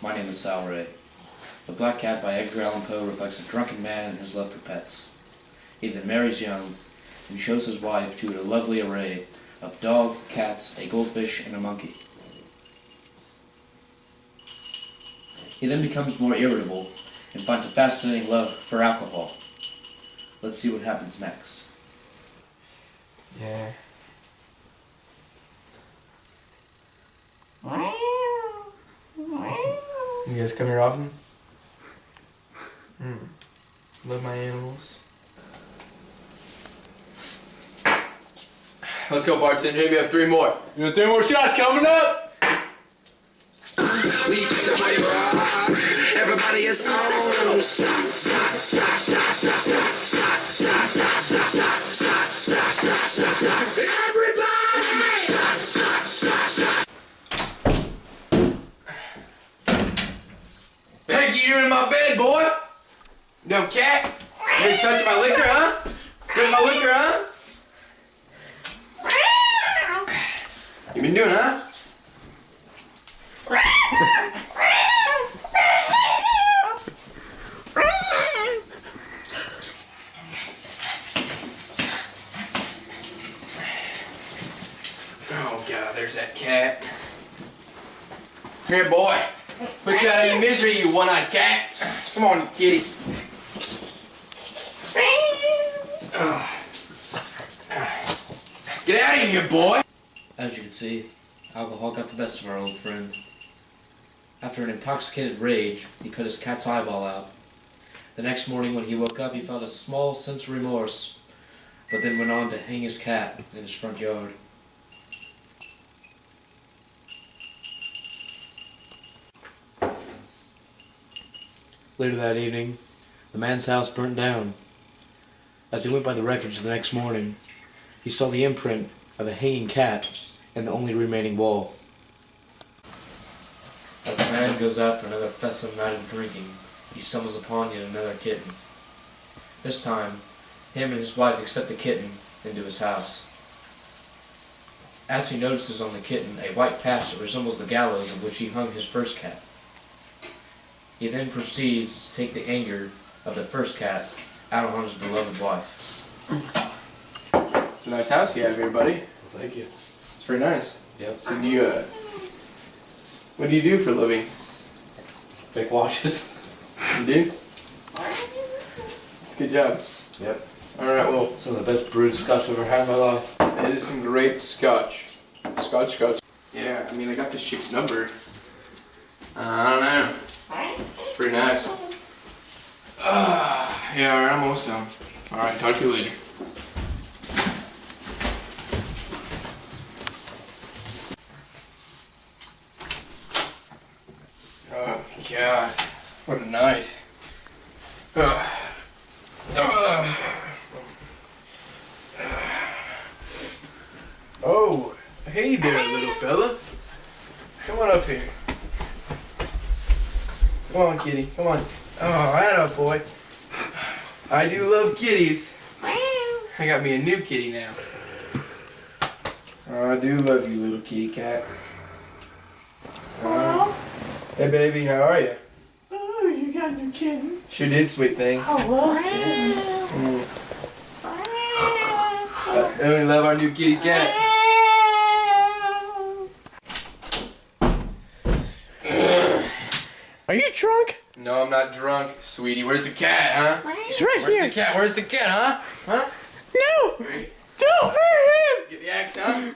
My name is Sal Ray. The Black Cat by Edgar Allan Poe reflects a drunken man and his love for pets. He then marries young and shows his wife to a lovely array of dog, cats, a goldfish, and a monkey. He then becomes more irritable and finds a fascinating love for alcohol. Let's see what happens next. Yeah. You guys come here often? Love my animals. Let's go, bartender. We have 3 more. You have 3 more shots coming up. Everybody is on. Hey, you in my bed, boy? Dumb cat. You been touching my liquor, huh? Doing my liquor, huh? You been doing, huh? Oh God, there's that cat. Come here, boy. Put you out of your misery, you one-eyed cat. Come on, kitty. Get out of here, boy. As you can see, alcohol got the best of our old friend. After an intoxicated rage, he cut his cat's eyeball out. The next morning when he woke up, he felt a small sense of remorse, but then went on to hang his cat in his front yard. Later that evening, the man's house burnt down. As he went by the wreckage the next morning, he saw the imprint of a hanging cat in the only remaining wall. As the man goes out for another festive night of drinking, he stumbles upon yet another kitten. This time, him and his wife accept the kitten into his house. As he notices on the kitten a white patch that resembles the gallows on which he hung his first cat. He then proceeds to take the anger of the first cat out on his beloved wife. It's a nice house you have here, buddy. Well, thank you. It's pretty nice. Yep. So do you, what do you do for a living? Fake watches. You do? Good job. Yep. Alright, well, Some of the best brewed scotch I've ever had in my life. it is some great scotch. Scotch. Yeah, I mean, I got this chick's number. I don't know. Pretty nice. Yeah, alright, I'm almost done. Alright, talk to you later. Oh, God. What a night. Oh, hey there, little fella. Come on up here. Come on, kitty. Come on. Oh, that up, boy. I do love kitties. I got me a new kitty now. Oh, I do love you, little kitty cat. Hey, baby, how are you? Oh, you got a new kitten. Sure did, sweet thing. I love kittens. And we love our new kitty cat. Are you drunk? No, I'm not drunk, sweetie. Where's the cat, huh? He's right Where's here. the cat? Where's the cat, huh? Huh? No! Don't hurt him! Get the axe, huh?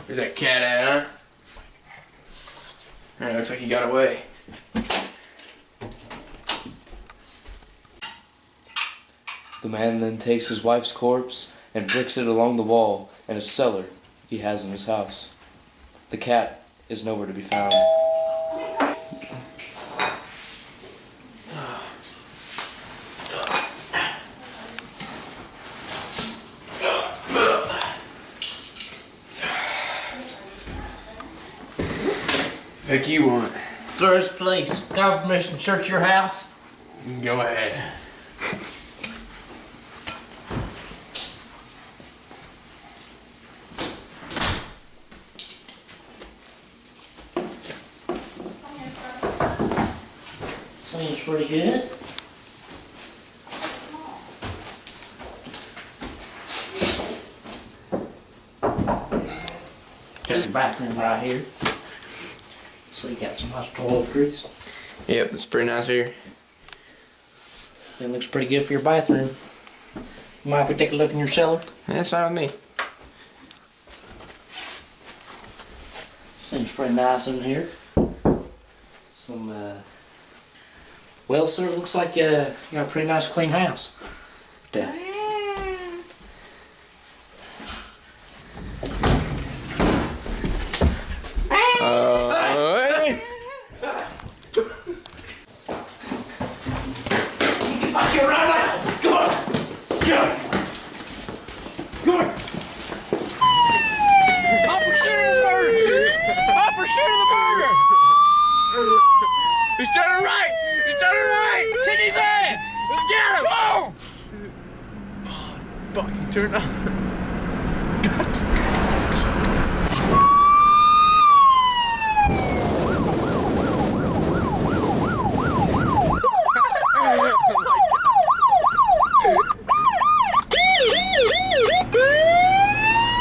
Where's that cat at, huh? Alright, looks like he got away. The man then takes his wife's corpse and bricks it along the wall in a cellar he has in his house. The cat is nowhere to be found. Heck you want? Sir, it's police. Got permission to search your house? Go ahead. Seems pretty good. Just the bathroom right here. So you got some nice toiletries. Yep, it's pretty nice here. It looks pretty good for your bathroom. Might have to take a look in your cellar. That's fine with me. Seems pretty nice in here. Some, well, sir, it looks like you got a pretty nice clean house. Yeah. Hey. Fuck you right now! Come on! Come on! Come on! I'm pursuing the murder! I'm pursuing the murder! He's turning right! He's turning right! Kick his ass! Let's get him! Go! Fucking turn up.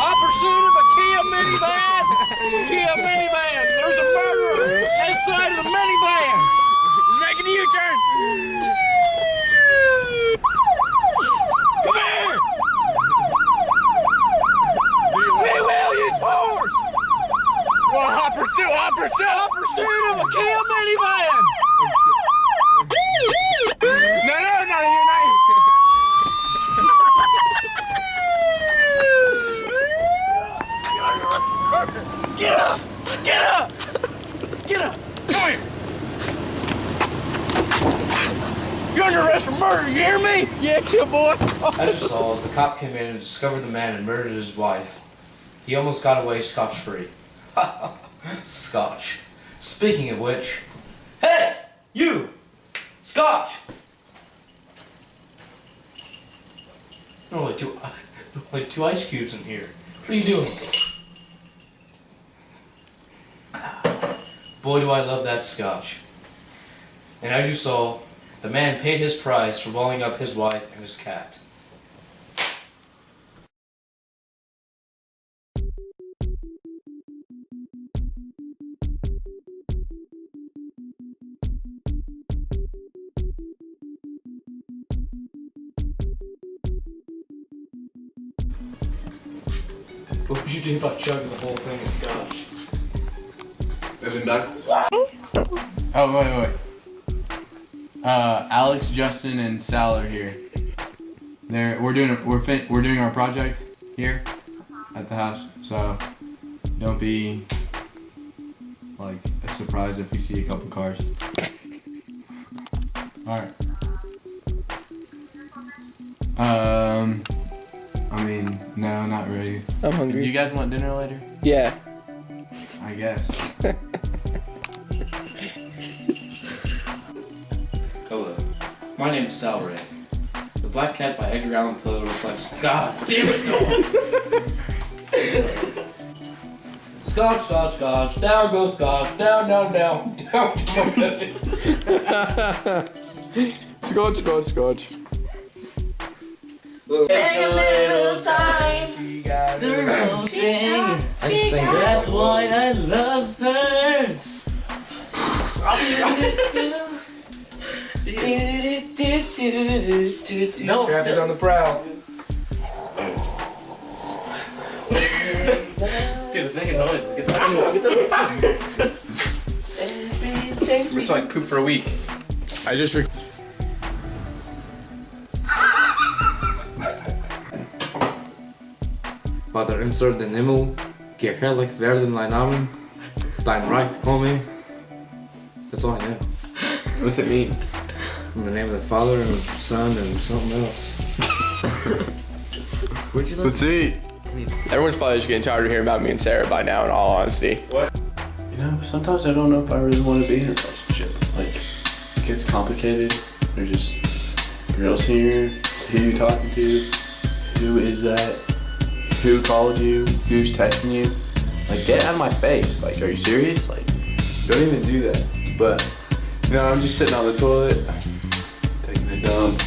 I'm pursuing a Kia minivan! Kia minivan! There's a murderer inside of the minivan! He's making a U-turn! Come here! We will use force! Well, hot pursuit! Hot pursuit! I'm pursuing of a Kia minivan! No, not here, not here. Get up! Get up! Get up! Come here! You're under arrest for murder, you hear me? Yeah, boy. As you saw, as the cop came in and discovered the man had murdered his wife, he almost got away scotch-free. Scotch. Speaking of which, hey, you, Scotch. There are only two ice cubes in here. What are you doing? Boy, do I love that scotch. And as you saw, the man paid his price for balling up his wife and his cat. What would you do if I chugged the whole thing of scotch? Isn't done? Oh, wait. Alex, Justin, and Sal are here. We're doing our project here at the house, so don't be like surprised if you see a couple cars. All right. I mean, no, not really. I'm Do hungry. you guys want dinner later? Yeah. I guess. Hello, my name is Sal Ray. The Black Cat by Edgar Allan Poe reflects. God damn it, no! Scotch, scotch, scotch, down goes scotch, down, down, down, down, down. Scotch, scotch, scotch. Take a little time to know things. I can sing this. That's why I love her. No, Crap is on the prowl. Dude, it's making noises. Get the It's like poop for a week. I just. Bei der Insert den Himmel, geherrlich werden dein Namen, dein Reich komme. That's all I know. What's it mean? In the name of the Father and of the Son and something else. Where'd you look? Let's see. Everyone's probably just getting tired of hearing about me and Sarah by now, in all honesty. What? You know, sometimes I don't know if I really want to be in a relationship. Like, it gets complicated. There's just girls here. Who you talking to? Who is that? Who called you? Who's texting you? Like, get out of my face. Like, are you serious? Like, don't even do that. But, you know, I'm just sitting on the toilet, taking a dump.